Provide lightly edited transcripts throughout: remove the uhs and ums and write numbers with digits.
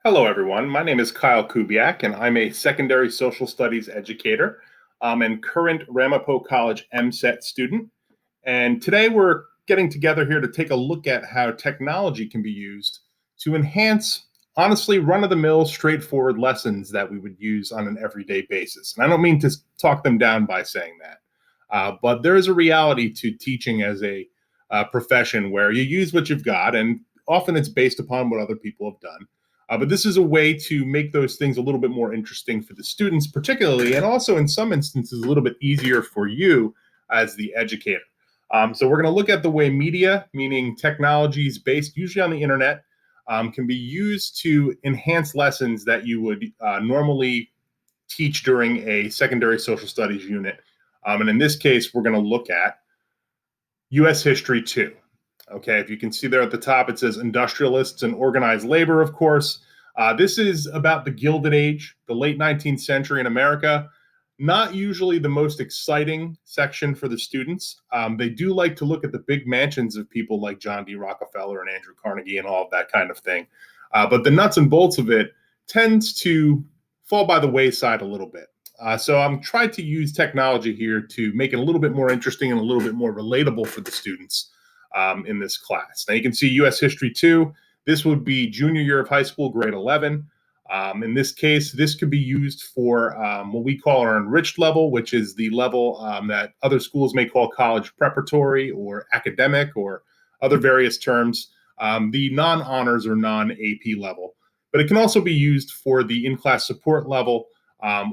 Hello, everyone. My name is Kyle Kubiak, and I'm a secondary social studies educator and current Ramapo College MSET student. And today we're getting together here to take a look at how technology can be used to enhance, honestly, run-of-the-mill, straightforward lessons that we would use on an everyday basis. And I don't mean to talk them down by saying that, but there is a reality to teaching as a profession where you use what you've got, and often it's based upon what other people have done. But this is a way to make those things a little bit more interesting for the students, particularly, and also in some instances, a little bit easier for you as the educator. So we're going to look at the way media, meaning technologies based usually on the internet, can be used to enhance lessons that you would normally teach during a secondary social studies unit. And in this case, we're going to look at U.S. History 2. Okay, if you can see there at the top, it says industrialists and organized labor, of course. This is about the Gilded Age, the late 19th century in America. Not usually the most exciting section for the students. They do like to look at the big mansions of people like John D. Rockefeller and Andrew Carnegie and all of that kind of thing. But the nuts and bolts of it tends to fall by the wayside a little bit. So I'm trying to use technology here to make it a little bit more interesting and a little bit more relatable for the students in this class. Now you can see U.S. History 2. This would be junior year of high school, grade 11. In this case, this could be used for what we call our enriched level, which is the level that other schools may call college preparatory or academic or other various terms, the non-honors or non-AP level. But it can also be used for the in-class support level,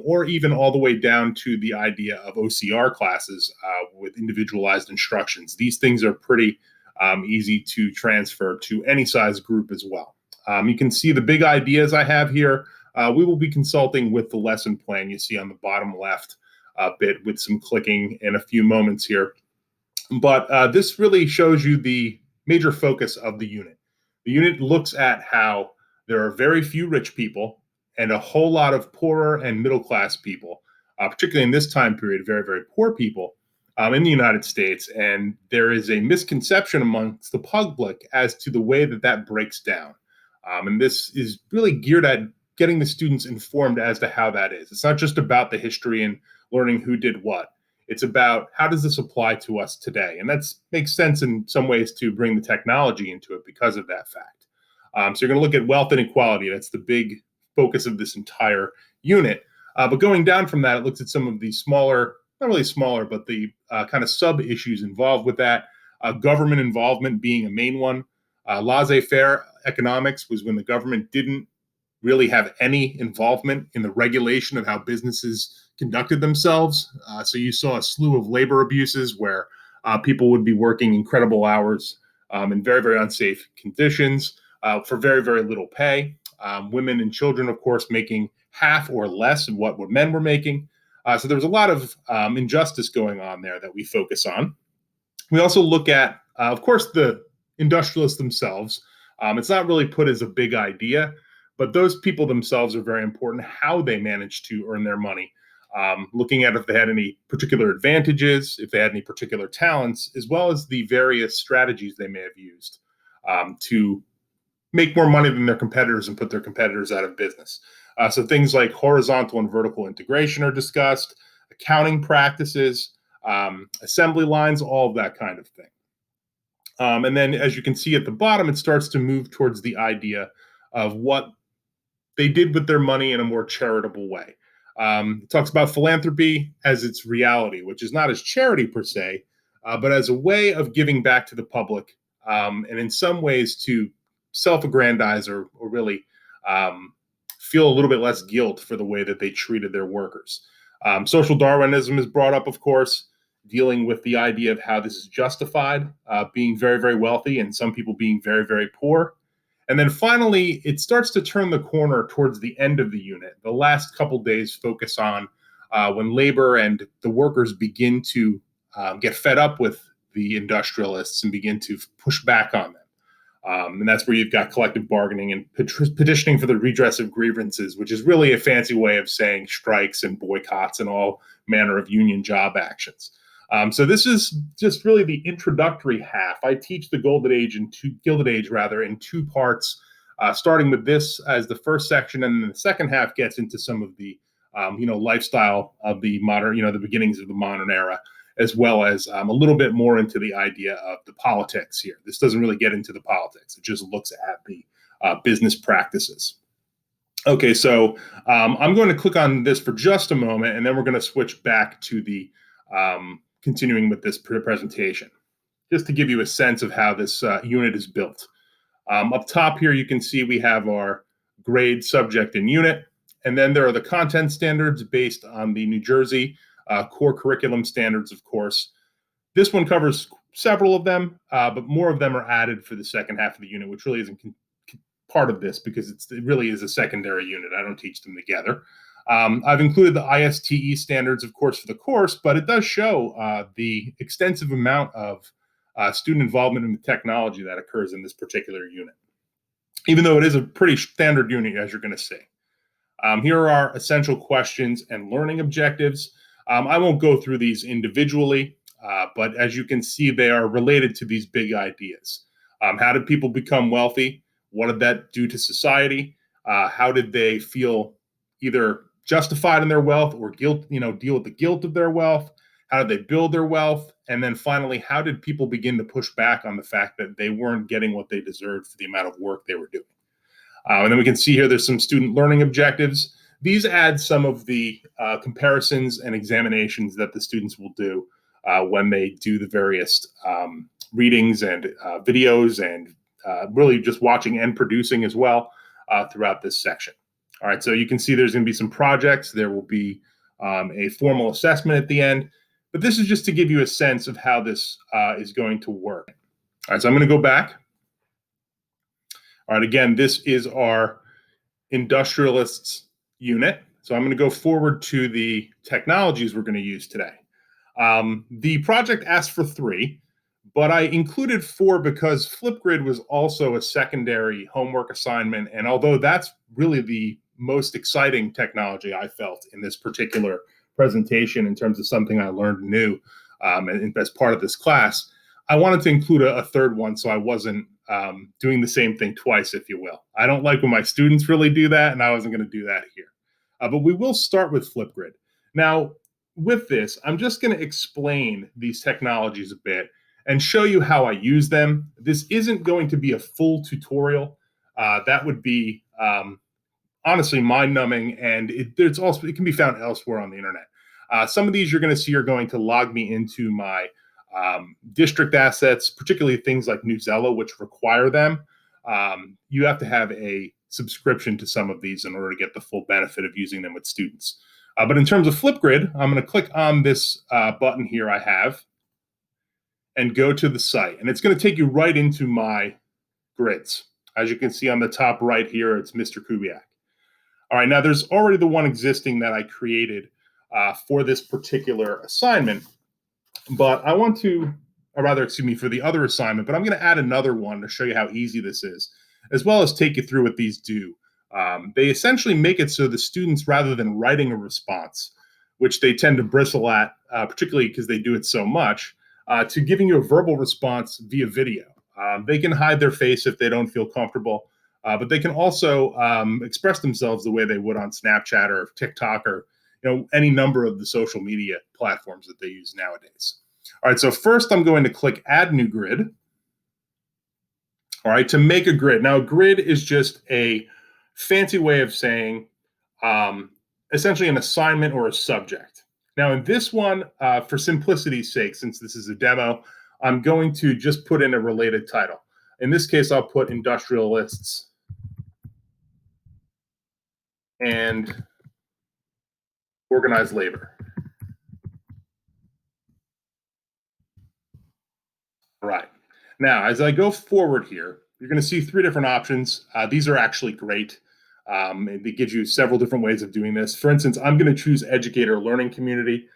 or even all the way down to the idea of OCR classes with individualized instructions. These things are pretty easy to transfer to any size group as well. You can see the big ideas I have here. We will be consulting with the lesson plan you see on the bottom left bit with some clicking in a few moments here. But this really shows you the major focus of the unit. The unit looks at how there are very few rich people and a whole lot of poorer and middle class people, particularly in this time period, very, very poor people in the United States. And there is a misconception amongst the public as to the way that that breaks down. And this is really geared at getting the students informed as to how that is. It's not just about the history and learning who did what. It's about how does this apply to us today? And that makes sense in some ways to bring the technology into it because of that fact. So you're going to look at wealth inequality. That's the big focus of this entire unit. But going down from that, it looks at some of the smaller, not really smaller, but the kind of sub-issues involved with that. Government involvement being a main one. Laissez-faire economics was when the government didn't really have any involvement in the regulation of how businesses conducted themselves. So you saw a slew of labor abuses where people would be working incredible hours in very, very unsafe conditions for very, very little pay. Women and children, of course, making half or less of what men were making. So there was a lot of injustice going on there that we focus on. We also look at, of course, the industrialists themselves. It's not really put as a big idea, but those people themselves are very important, how they managed to earn their money. Looking at if they had any particular advantages, if they had any particular talents, as well as the various strategies they may have used to make more money than their competitors and put their competitors out of business. So things like horizontal and vertical integration are discussed, accounting practices, assembly lines, all of that kind of thing. And then as you can see at the bottom, it starts to move towards the idea of what they did with their money in a more charitable way. It talks about philanthropy as its reality, which is not as charity per se, but as a way of giving back to the public, and in some ways to self-aggrandize or really feel a little bit less guilt for the way that they treated their workers. Social Darwinism is brought up, of course, dealing with the idea of how this is justified, being very, very wealthy and some people being very, very poor. And then finally, it starts to turn the corner towards the end of the unit. The last couple days focus on when labor and the workers begin to get fed up with the industrialists and begin to push back on them. And that's where you've got collective bargaining and petitioning for the redress of grievances, which is really a fancy way of saying strikes and boycotts and all manner of union job actions. So this is just really the introductory half. I teach the Gilded Age in two parts. starting with this as the first section, and then the second half gets into some of the lifestyle of the modern, the beginnings of the modern era, as well as a little bit more into the idea of the politics here. This doesn't really get into the politics. It just looks at the business practices. Okay, so I'm going to click on this for just a moment, and then we're going to switch back to the continuing with this presentation, just to give you a sense of how this unit is built. Up top here, you can see we have our grade, subject, and unit. And then there are the content standards based on the New Jersey core curriculum standards, of course. This one covers several of them, but more of them are added for the second half of the unit, which really isn't part of this because it really is a secondary unit. I don't teach them together. I've included the ISTE standards, of course, for the course, but it does show the extensive amount of student involvement in the technology that occurs in this particular unit, even though it is a pretty standard unit, as you're going to see. Here are our essential questions and learning objectives. I won't go through these individually, but as you can see, they are related to these big ideas. How did people become wealthy? What did that do to society? How did they feel either justified in their wealth or deal with the guilt of their wealth? How did they build their wealth? And then finally, how did people begin to push back on the fact that they weren't getting what they deserved for the amount of work they were doing? And then we can see here there's some student learning objectives. These add some of the comparisons and examinations that the students will do when they do the various readings and videos and really just watching and producing as well throughout this section. All right, so you can see there's going to be some projects. There will be a formal assessment at the end. But this is just to give you a sense of how this is going to work. All right, so I'm going to go back. All right, again, this is our industrialists unit. So I'm going to go forward to the technologies we're going to use today. The project asked for 3, but I included 4 because Flipgrid was also a secondary homework assignment. And although that's really the most exciting technology I felt in this particular presentation in terms of something I learned new and as part of this class, I wanted to include a third one so I wasn't doing the same thing twice, if you will. I don't like when my students really do that, and I wasn't going to do that here. But we will start with Flipgrid. Now, with this, I'm just going to explain these technologies a bit and show you how I use them. This isn't going to be a full tutorial. That would be honestly mind-numbing, and it can be found elsewhere on the internet. Some of these you're going to see are going to log me into my district assets, particularly things like Newsela, which require them. You have to have a subscription to some of these in order to get the full benefit of using them with students. But in terms of Flipgrid, I'm going to click on this button here I have and go to the site. And it's going to take you right into my grids. As you can see on the top right here, it's Mr. Kubiak. All right, now there's already the one existing that I created for this particular assignment. But I want to, or rather, excuse me, for the other assignment, but I'm going to add another one to show you how easy this is, as well as take you through what these do. They essentially make it so the students, rather than writing a response, which they tend to bristle at, particularly because they do it so much, to giving you a verbal response via video. They can hide their face if they don't feel comfortable, but they can also express themselves the way they would on Snapchat or TikTok or any number of the social media platforms that they use nowadays. All right, so first I'm going to click Add New Grid. All right, to make a grid. Now, a grid is just a fancy way of saying essentially an assignment or a subject. Now, in this one, for simplicity's sake, since this is a demo, I'm going to just put in a related title. In this case, I'll put industrialists and organized labor. All right. Now, as I go forward here, you're going to see 3 different options. These are actually great. It gives you several different ways of doing this. For instance, I'm going to choose educator learning community.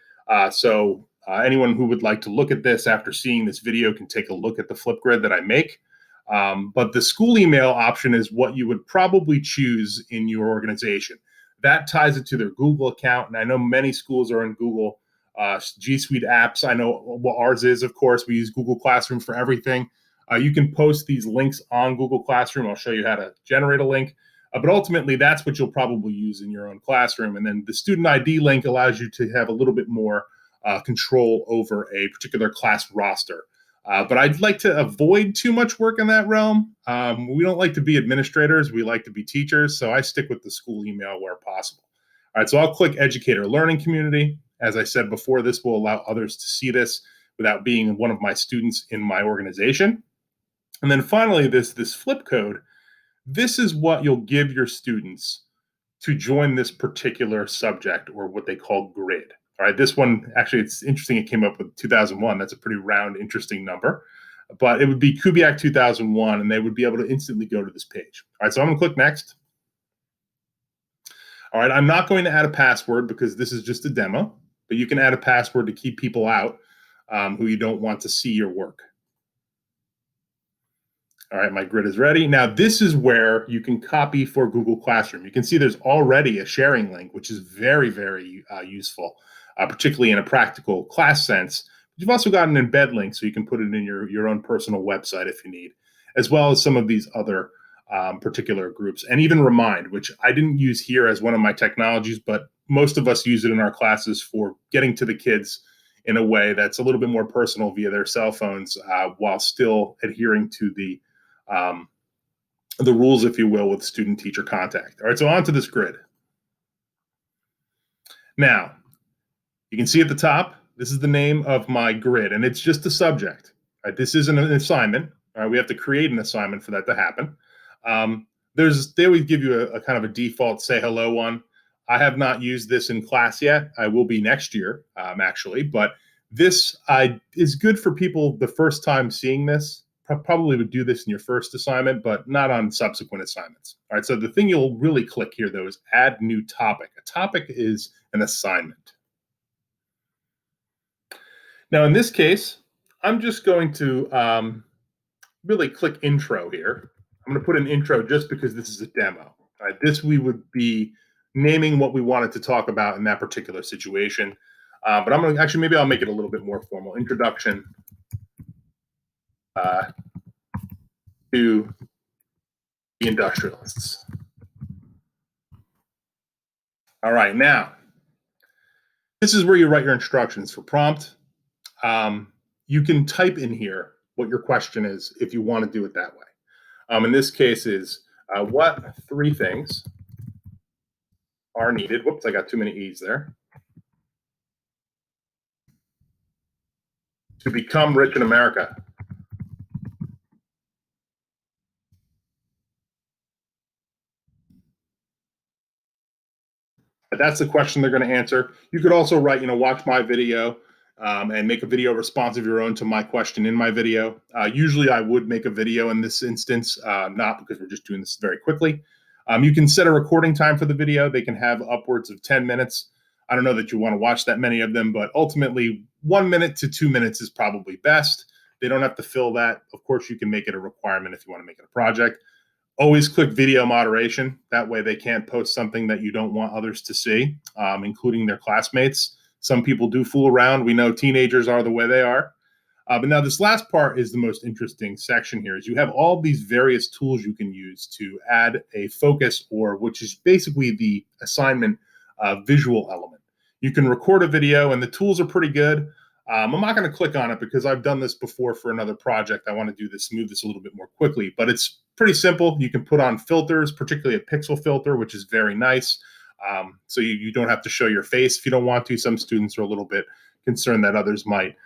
So anyone who would like to look at this after seeing this video can take a look at the Flipgrid that I make. But the school email option is what you would probably choose in your organization. That ties it to their Google account. And I know many schools are in Google G Suite apps. I know what ours is, of course. We use Google Classroom for everything. You can post these links on Google Classroom. I'll show you how to generate a link. But ultimately, that's what you'll probably use in your own classroom. And then the student ID link allows you to have a little bit more control over a particular class roster. But I'd like to avoid too much work in that realm. We don't like to be administrators. We like to be teachers. So I stick with the school email where possible. All right, so I'll click Educator Learning Community. As I said before, this will allow others to see this without being one of my students in my organization. And then finally, this flip code. This is what you'll give your students to join this particular subject, or what they call grid. All right, this one, actually, it's interesting it came up with 2001. That's a pretty round, interesting number. But it would be Kubiak 2001, and they would be able to instantly go to this page. All right, so I'm going to click Next. All right, I'm not going to add a password because this is just a demo, but you can add a password to keep people out who you don't want to see your work. All right, my grid is ready. Now, this is where you can copy for Google Classroom. You can see there's already a sharing link, which is very, very useful, particularly in a practical class sense. You've also got an embed link, so you can put it in your own personal website if you need, as well as some of these other particular groups. And even Remind, which I didn't use here as one of my technologies, but most of us use it in our classes for getting to the kids in a way that's a little bit more personal via their cell phones, while still adhering to the rules, if you will, with student-teacher contact. All right, so on to this grid. Now, you can see at the top, this is the name of my grid, and it's just a subject. All right, this isn't an assignment. All right, we have to create an assignment for that to happen. They always give you a kind of a default say hello one. I have not used this in class yet. I will be next year, actually, but this is good for people the first time seeing this. Probably would do this in your first assignment, but not on subsequent assignments. All right, so the thing you'll really click here, though, is Add New Topic. A topic is an assignment. Now, in this case, I'm just going to really click Intro here. I'm going to put an intro just because this is a demo. All right, this we would be naming what we wanted to talk about in that particular situation. But I'm going to actually, maybe I'll make it a little bit more formal. Introduction to the industrialists. All right, now, this is where you write your instructions for prompt. You can type in here what your question is if you want to do it that way. In this case is, what 3 things are needed? Whoops, I got too many E's there. To become rich in America. That's the question they're going to answer. You could also write, watch my video and make a video response of your own to my question in my video. Usually I would make a video in this instance, not because we're just doing this very quickly. You can set a recording time for the video. They can have upwards of 10 minutes. I don't know that you want to watch that many of them, but ultimately 1 minute to 2 minutes is probably best. They don't have to fill that. Of course, you can make it a requirement if you want to make it a project. Always click video moderation. That way they can't post something that you don't want others to see, including their classmates. Some people do fool around. We know teenagers are the way they are. But now this last part is the most interesting section here, is you have all these various tools you can use to add a focus, or which is basically the assignment visual element. You can record a video, and the tools are pretty good. I'm not going to click on it because I've done this before for another project. I want to do this, move this a little bit more quickly, but it's pretty simple. You can put on filters, particularly a pixel filter, which is very nice. So you don't have to show your face if you don't want to. Some students are a little bit concerned that others might,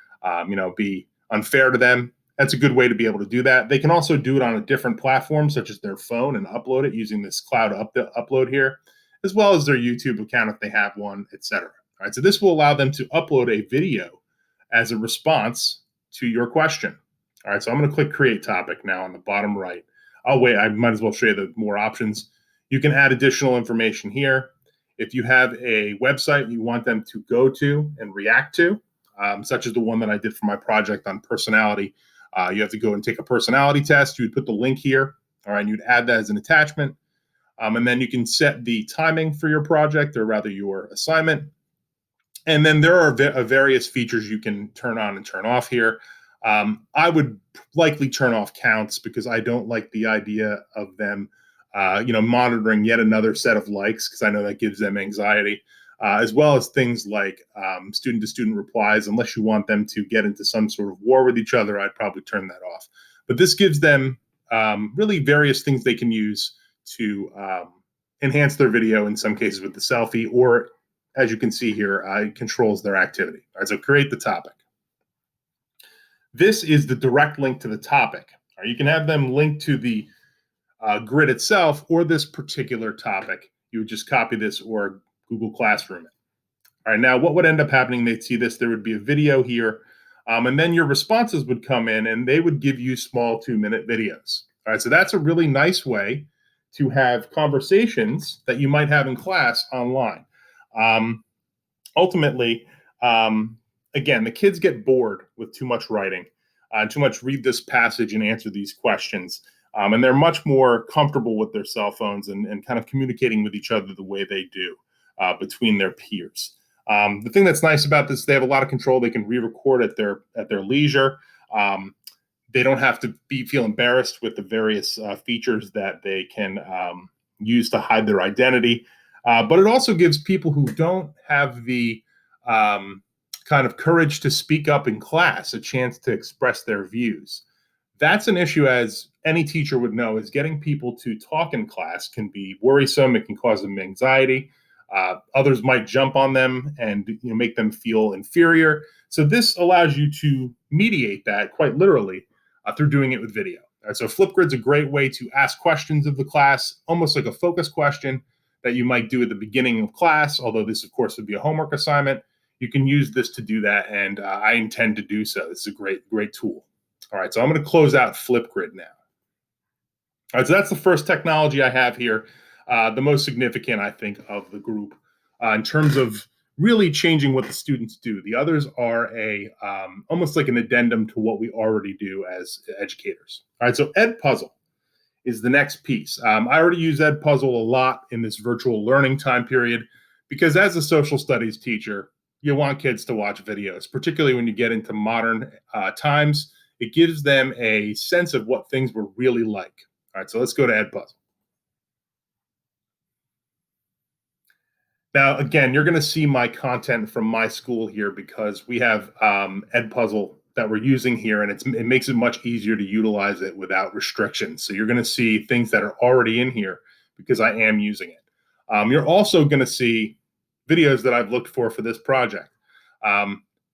be unfair to them. That's a good way to be able to do that. They can also do it on a different platform, such as their phone, and upload it using this cloud upload here, as well as their YouTube account if they have one, etc. All right, so this will allow them to upload a video as a response to your question. All right, so I'm going to click Create Topic now on the bottom right. Oh, wait, I might as well show you the more options. You can add additional information here. If you have a website you want them to go to and react to, such as the one that I did for my project on personality, you have to go and take a personality test. You would put the link here, all right, and you'd add that as an attachment. And then you can set the timing for your project, or rather your assignment. And then there are various features you can turn on and turn off here. I would likely turn off counts because I don't like the idea of them, monitoring yet another set of likes, because I know that gives them anxiety, as well as things like student-to-student replies. Unless you want them to get into some sort of war with each other, I'd probably turn that off. But this gives them really various things they can use to enhance their video, in some cases with the selfie, or as you can see here, it controls their activity. All right, so create the topic. This is the direct link to the topic. All right, you can have them link to the grid itself or this particular topic. You would just copy this or Google Classroom it. All right, now what would end up happening, they'd see this, there would be a video here, and then your responses would come in and they would give you small 2-minute videos. All right, so that's a really nice way to have conversations that you might have in class online. Ultimately, again, the kids get bored with too much writing, too much read this passage and answer these questions. And they're much more comfortable with their cell phones and kind of communicating with each other the way they do between their peers. The thing that's nice about this, they have a lot of control. They can re-record at their leisure. They don't have to feel embarrassed with the various features that they can use to hide their identity. But it also gives people who don't have the kind of courage to speak up in class a chance to express their views. That's an issue, as any teacher would know, is getting people to talk in class can be worrisome. It can cause them anxiety. Others might jump on them and make them feel inferior. So this allows you to mediate that quite literally through doing it with video. All right, so Flipgrid's a great way to ask questions of the class, almost like a focus question that you might do at the beginning of class, although this, of course, would be a homework assignment. You can use this to do that, and I intend to do so. This is a great tool. All right, so I'm going to close out Flipgrid now. All right, so that's the first technology I have here, the most significant, I think, of the group in terms of really changing what the students do. The others are almost like an addendum to what we already do as educators. All right, so Edpuzzle is the next piece. I already use Edpuzzle a lot in this virtual learning time period because as a social studies teacher, you want kids to watch videos, particularly when you get into modern times. It gives them a sense of what things were really like. All right, so let's go to Edpuzzle. Now, again, you're going to see my content from my school here because we have Edpuzzle that we're using here, and it makes it much easier to utilize it without restrictions. So you're going to see things that are already in here because I am using it. You're also going to see videos that I've looked for this project.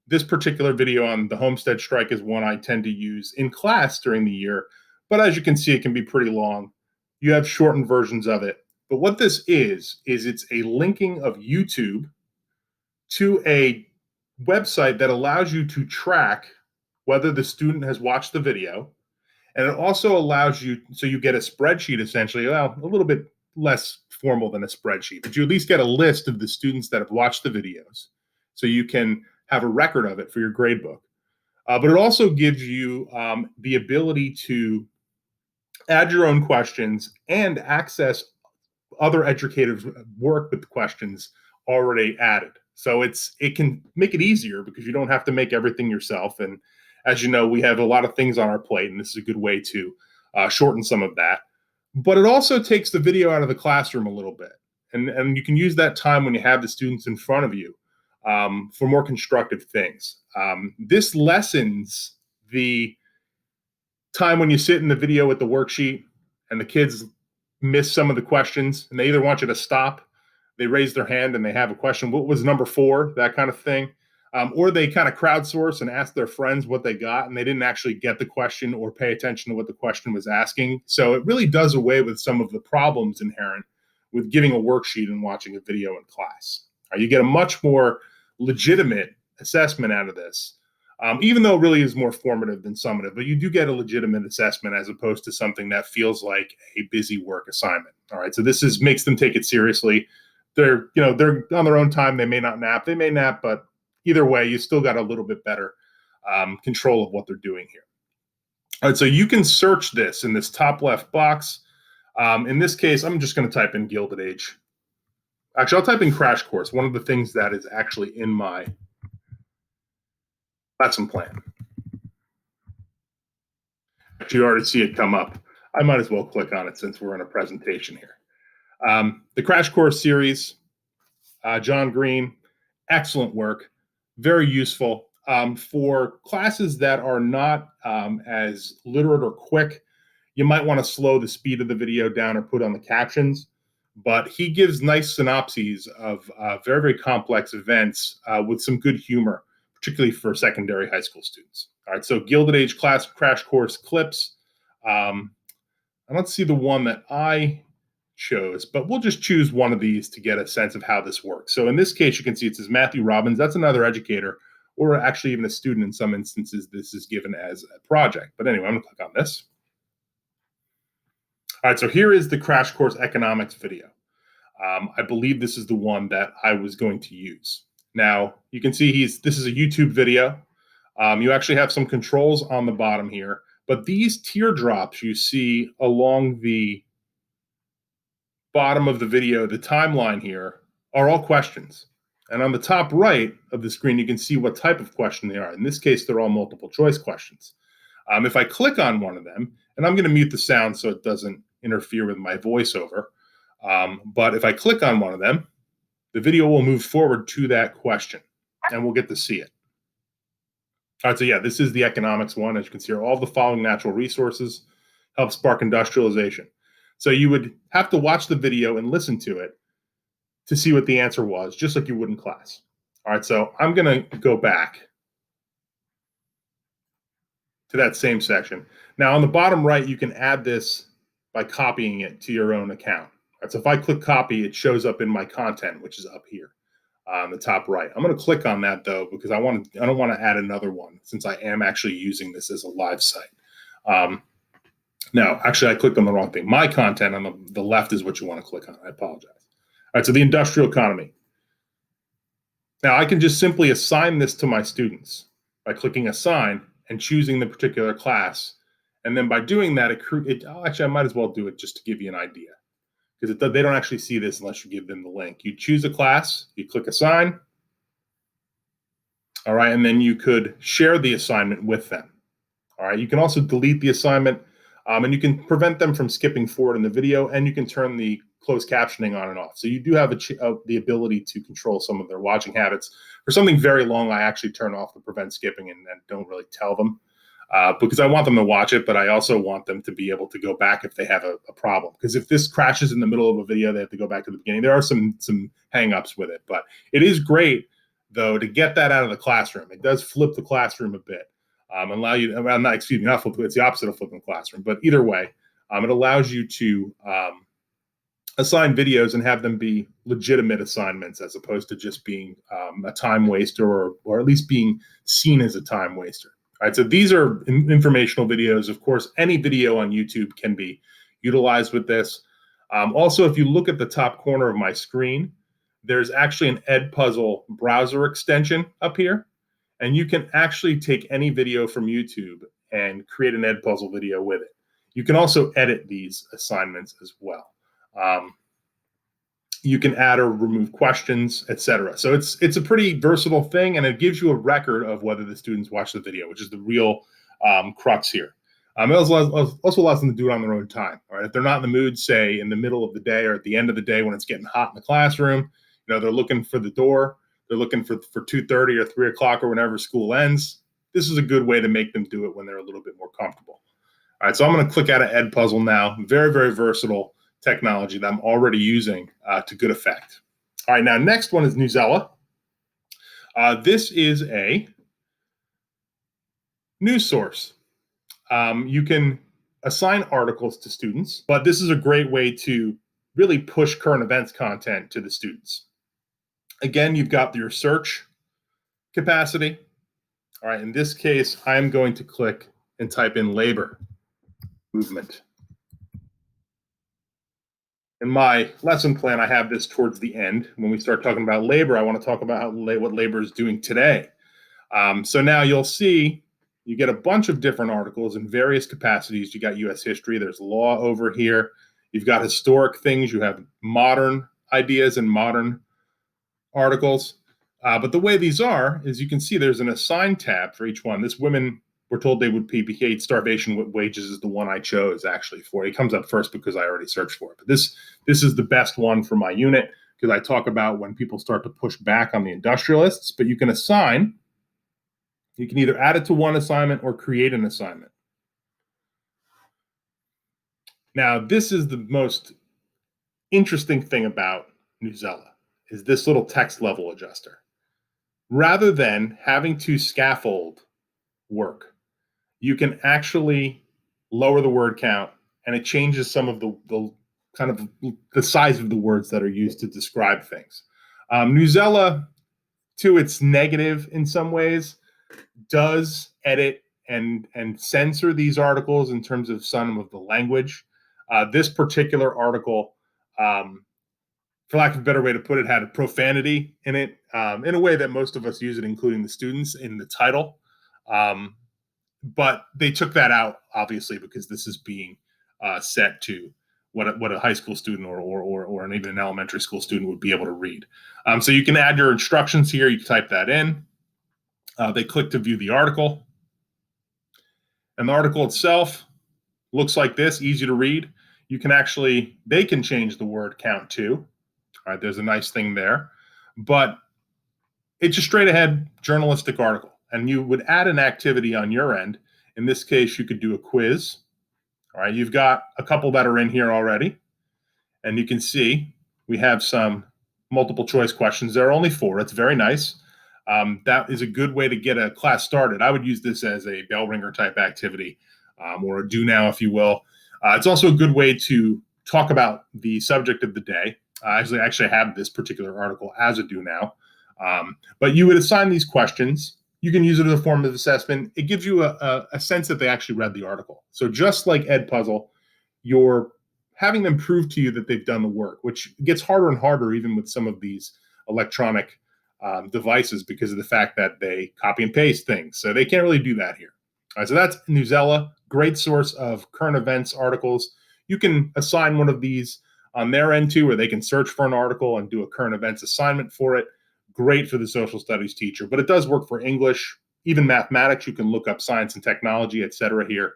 This particular video on the Homestead strike is one I tend to use in class during the year, but as you can see, it can be pretty long. You have shortened versions of it. But what this is it's a linking of YouTube to a website that allows you to track whether the student has watched the video. And it also allows you, so you get a spreadsheet essentially, well, a little bit less formal than a spreadsheet, but you at least get a list of the students that have watched the videos. So you can have a record of it for your gradebook. But it also gives you the ability to add your own questions and access other educators' work with questions already added. So it can make it easier because you don't have to make everything yourself. And as you know, we have a lot of things on our plate, and this is a good way to shorten some of that. But it also takes the video out of the classroom a little bit. And you can use that time when you have the students in front of you for more constructive things. This lessens the time when you sit in the video with the worksheet and the kids miss some of the questions and they either want you to stop, they raise their hand and they have a question, what was number 4, that kind of thing. Or they kind of crowdsource and ask their friends what they got and they didn't actually get the question or pay attention to what the question was asking. So it really does away with some of the problems inherent with giving a worksheet and watching a video in class. You get a much more legitimate assessment out of this, even though it really is more formative than summative, but you do get a legitimate assessment as opposed to something that feels like a busy work assignment. All right, so this makes them take it seriously. They're on their own time. They may not nap. They may nap, but either way, you still got a little bit better control of what they're doing here. All right, so you can search this in this top left box. In this case, I'm just going to type in Gilded Age. Actually, I'll type in Crash Course, one of the things that is actually in my lesson plan. You already see it come up. I might as well click on it since we're in a presentation here. The Crash Course series, John Green, excellent work, very useful. For classes that are not as literate or quick, you might want to slow the speed of the video down or put on the captions, but he gives nice synopses of very, very complex events with some good humor, particularly for secondary high school students. All right, so Gilded Age class Crash Course clips. And let's see the one that I chose, but we'll just choose one of these to get a sense of how this works. So in this case, you can see it says Matthew Robbins. That's another educator, or actually even a student in some instances. This is given as a project. But anyway, I'm going to click on this. All right, so here is the Crash Course Economics video. I believe this is the one that I was going to use. Now, you can see this is a YouTube video. You actually have some controls on the bottom here, but these teardrops you see along the bottom of the video, the timeline here, are all questions. And on the top right of the screen, you can see what type of question they are. In this case, they're all multiple choice questions. If I click on one of them, and I'm going to mute the sound so it doesn't interfere with my voiceover, but if I click on one of them, the video will move forward to that question, and we'll get to see it. All right, so yeah, this is the economics one. As you can see, all the following natural resources help spark industrialization. So you would have to watch the video and listen to it to see what the answer was, just like you would in class. All right, so I'm going to go back to that same section. Now, on the bottom right, you can add this by copying it to your own account. All right, so if I click copy, it shows up in my content, which is up here on the top right. I'm going to click on that, though, because I don't want to add another one since I am actually using this as a live site. No, actually, I clicked on the wrong thing. My content on the left is what you want to click on. I apologize. All right, so the industrial economy. Now, I can just simply assign this to my students by clicking assign and choosing the particular class. And then by doing that, actually, I might as well do it just to give you an idea, because they don't actually see this unless you give them the link. You choose a class, you click assign. All right, and then you could share the assignment with them. All right, you can also delete the assignment, and you can prevent them from skipping forward in the video, and you can turn the closed captioning on and off. So you do have the ability to control some of their watching habits. For something very long, I actually turn off the prevent skipping and don't really tell them because I want them to watch it, but I also want them to be able to go back if they have a problem. Because if this crashes in the middle of a video, they have to go back to the beginning. There are some hang-ups with it, but it is great, though, to get that out of the classroom. It does flip the classroom a bit. Allow you, not flip, it's the opposite of flipping the classroom, but either way, it allows you to assign videos and have them be legitimate assignments as opposed to just being a time waster or at least being seen as a time waster. All right, so these are informational videos. Of course, any video on YouTube can be utilized with this. Also, if you look at the top corner of my screen, there's actually an Edpuzzle browser extension up here. And you can actually take any video from YouTube and create an Edpuzzle video with it. You can also edit these assignments as well. You can add or remove questions, etc. So it's a pretty versatile thing, and it gives you a record of whether the students watch the video, which is the real crux here. It also allows them to do it on their own time. All right, if they're not in the mood, say in the middle of the day or at the end of the day when it's getting hot in the classroom, they're looking for the door. They're looking for 2:30 or 3 o'clock or whenever school ends. This is a good way to make them do it when they're a little bit more comfortable. All right, so I'm going to click out of Edpuzzle now. Very, very versatile technology that I'm already using to good effect. All right, now next one is Newsela. This is a news source. You can assign articles to students, but this is a great way to really push current events content to the students. Again, you've got your search capacity. All right, in this case, I'm going to click and type in labor movement. In my lesson plan, I have this towards the end. When we start talking about labor, I want to talk about what labor is doing today. So now you'll see you get a bunch of different articles in various capacities. You got U.S. history. There's law over here. You've got historic things. You have modern ideas and modern articles. But the way these are is you can see there's an assign tab for each one. This women were told they would be paid starvation wages is the one I chose actually for. It comes up first because I already searched for it. But this is the best one for my unit because I talk about when people start to push back on the industrialists, but you can assign, you can either add it to one assignment or create an assignment. Now, this is the most interesting thing about Newsela is this little text level adjuster. Rather than having to scaffold work, you can actually lower the word count, and it changes some of the kind of the size of the words that are used to describe things. Newsela, to its negative in some ways, does edit and censor these articles in terms of some of the language. This particular article, for lack of a better way to put it, had a profanity in it, in a way that most of us use it, including the students, in the title. But they took that out, obviously, because this is being set to what a high school student or even an elementary school student would be able to read. So you can add your instructions here. You can type that in. They click to view the article. And the article itself looks like this, easy to read. You can actually, they can change the word count too. All right, there's a nice thing there. But it's a straight ahead journalistic article. And you would add an activity on your end. In this case, you could do a quiz. All right, you've got a couple that are in here already. And you can see we have some multiple choice questions. There are only 4. It's very nice. That is a good way to get a class started. I would use this as a bell ringer type activity, or a do now, if you will. It's also a good way to talk about the subject of the day. I actually have this particular article as a do now. But you would assign these questions. You can use it as a form of assessment. It gives you a sense that they actually read the article. So just like Edpuzzle, you're having them prove to you that they've done the work, which gets harder and harder even with some of these electronic devices because of the fact that they copy and paste things. So they can't really do that here. All right, so that's Newsela, great source of current events articles. You can assign one of these on their end too, where they can search for an article and do a current events assignment for it. Great for the social studies teacher, but it does work for English, even mathematics. You can look up science and technology, etc. here.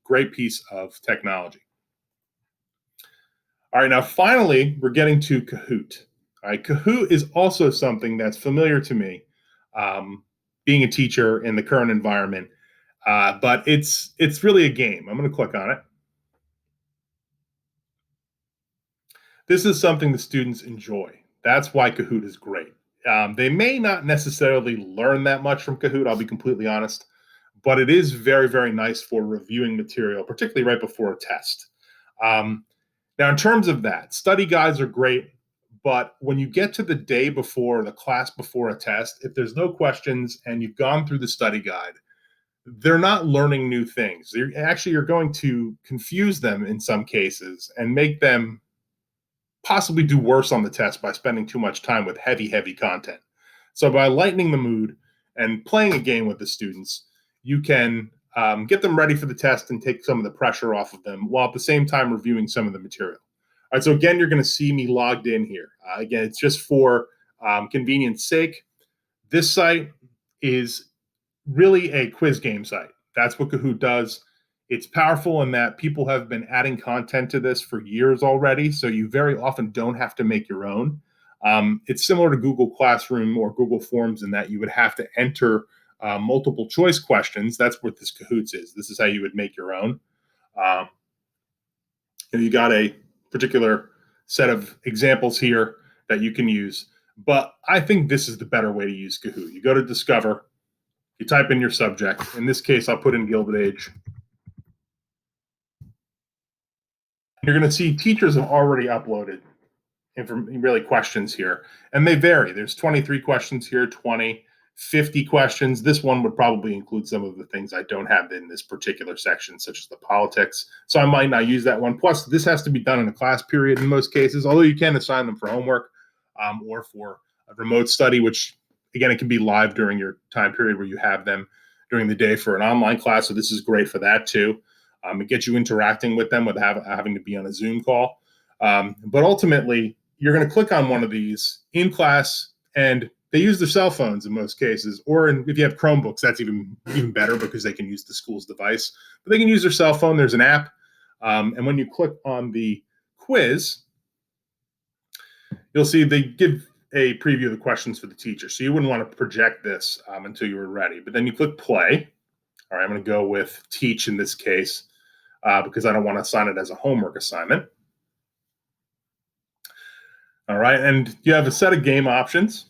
Great piece of technology. All right, now finally, we're getting to Kahoot. All right, Kahoot is also something that's familiar to me, being a teacher in the current environment, but it's really a game. I'm going to click on it. This is something the students enjoy. That's why Kahoot is great. They may not necessarily learn that much from Kahoot, I'll be completely honest, but it is very, very nice for reviewing material, particularly right before a test. Now, in terms of that, study guides are great, but when you get to the day before, the class before a test, if there's no questions and you've gone through the study guide, they're not learning new things. You're going to confuse them in some cases and make them possibly do worse on the test by spending too much time with heavy, heavy content. So by lightening the mood and playing a game with the students, you can get them ready for the test and take some of the pressure off of them while at the same time reviewing some of the material. All right, so again, you're going to see me logged in here. Again, it's just for convenience sake. This site is really a quiz game site. That's what Kahoot does. It's powerful in that people have been adding content to this for years already, so you very often don't have to make your own. It's similar to Google Classroom or Google Forms in that you would have to enter multiple choice questions. That's what this Kahoots is. This is how you would make your own. And you got a particular set of examples here that you can use, but I think this is the better way to use Kahoot. You go to Discover, you type in your subject. In this case, I'll put in Gilded Age. You're going to see teachers have already uploaded really questions here, and they vary. There's 23 questions here, 20, 50 questions. This one would probably include some of the things I don't have in this particular section, such as the politics. So I might not use that one. Plus, this has to be done in a class period in most cases, although you can assign them for homework or for a remote study, which, again, it can be live during your time period where you have them during the day for an online class. So this is great for that too. It gets you interacting with them without having to be on a Zoom call. But ultimately, you're going to click on one of these in class, and they use their cell phones in most cases, or if you have Chromebooks, that's even better because they can use the school's device. But they can use their cell phone. There's an app. And when you click on the quiz, you'll see they give a preview of the questions for the teacher. So you wouldn't want to project this until you were ready. But then you click play. All right, I'm going to go with teach in this case because I don't want to assign it as a homework assignment. All right, and you have a set of game options.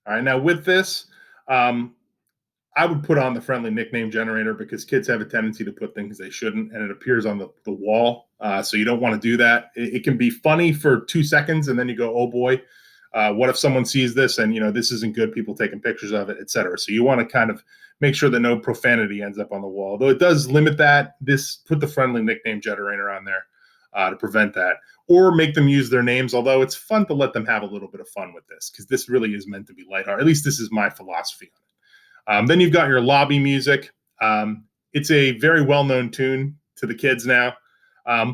All right, now with this, I would put on the friendly nickname generator because kids have a tendency to put things they shouldn't, and it appears on the wall. So you don't want to do that. It can be funny for 2 seconds, and then you go, oh boy, what if someone sees this and, this isn't good, people taking pictures of it, et cetera. So you want to kind of make sure that no profanity ends up on the wall. Though it does limit that, put the friendly nickname generator on there to prevent that. Or make them use their names, although it's fun to let them have a little bit of fun with this because this really is meant to be lighthearted. At least this is my philosophy on it. Then you've got your lobby music. It's a very well-known tune to the kids now.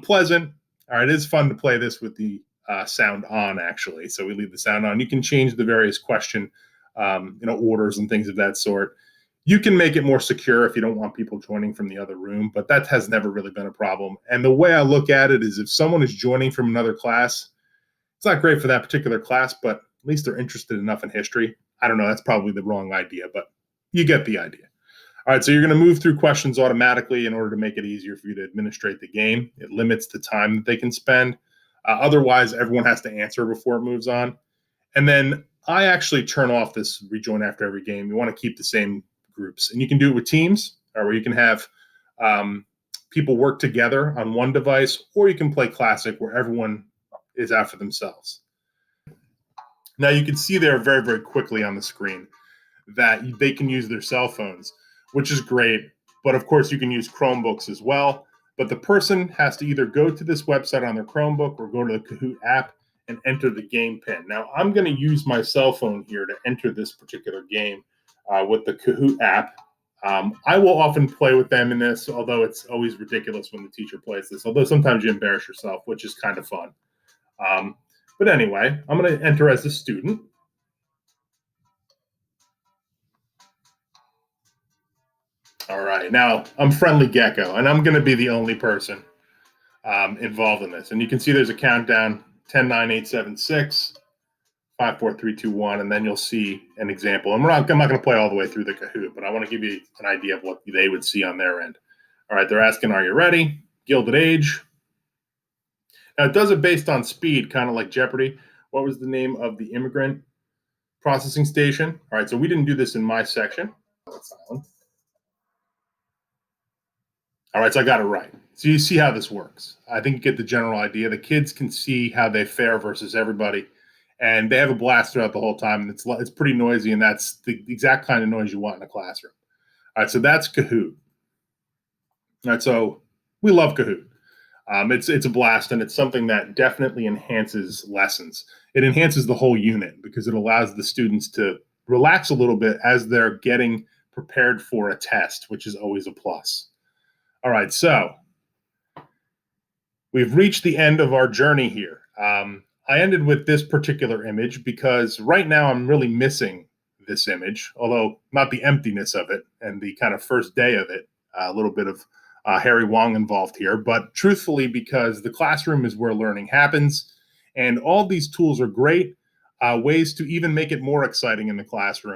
Pleasant. All right, it is fun to play this with the sound on, actually. So we leave the sound on. You can change the various question orders and things of that sort. You can make it more secure if you don't want people joining from the other room, but that has never really been a problem. And the way I look at it is if someone is joining from another class, it's not great for that particular class, but at least they're interested enough in history. I don't know, that's probably the wrong idea, but you get the idea. All right, so you're going to move through questions automatically in order to make it easier for you to administrate the game. It limits the time that they can spend. Otherwise, everyone has to answer before it moves on. And then I actually turn off this rejoin after every game. You want to keep the same groups. And you can do it with teams, or where you can have people work together on one device, or you can play classic where everyone is out for themselves. Now you can see there very, very quickly on the screen that they can use their cell phones, which is great. But of course, you can use Chromebooks as well. But the person has to either go to this website on their Chromebook or go to the Kahoot app and enter the game pin. Now, I'm going to use my cell phone here to enter this particular game with the Kahoot app. I will often play with them in this, although it's always ridiculous when the teacher plays this, although sometimes you embarrass yourself, which is kind of fun. But anyway, I'm going to enter as a student. All right, now I'm Friendly Gecko, and I'm going to be the only person involved in this. And you can see there's a countdown, 10, 9, 8, 7, 6, 5, 4, 3, 2, 1, and then you'll see an example. And I'm not going to play all the way through the Kahoot, but I want to give you an idea of what they would see on their end. All right, they're asking, are you ready? Gilded Age. Now, it does it based on speed, kind of like Jeopardy. What was the name of the immigrant processing station? All right, so we didn't do this in my section. All right, so I got it right. So you see how this works. I think you get the general idea. The kids can see how they fare versus everybody, and they have a blast throughout the whole time. And it's pretty noisy, and that's the exact kind of noise you want in a classroom. All right, so that's Kahoot. All right, so we love Kahoot. It's a blast, and it's something that definitely enhances lessons. It enhances the whole unit because it allows the students to relax a little bit as they're getting prepared for a test, which is always a plus. All right, so we've reached the end of our journey here. I ended with this particular image because right now I'm really missing this image, although not the emptiness of it and the kind of first day of it, a little bit of Harry Wong involved here, but truthfully because the classroom is where learning happens, and all these tools are great ways to even make it more exciting in the classroom.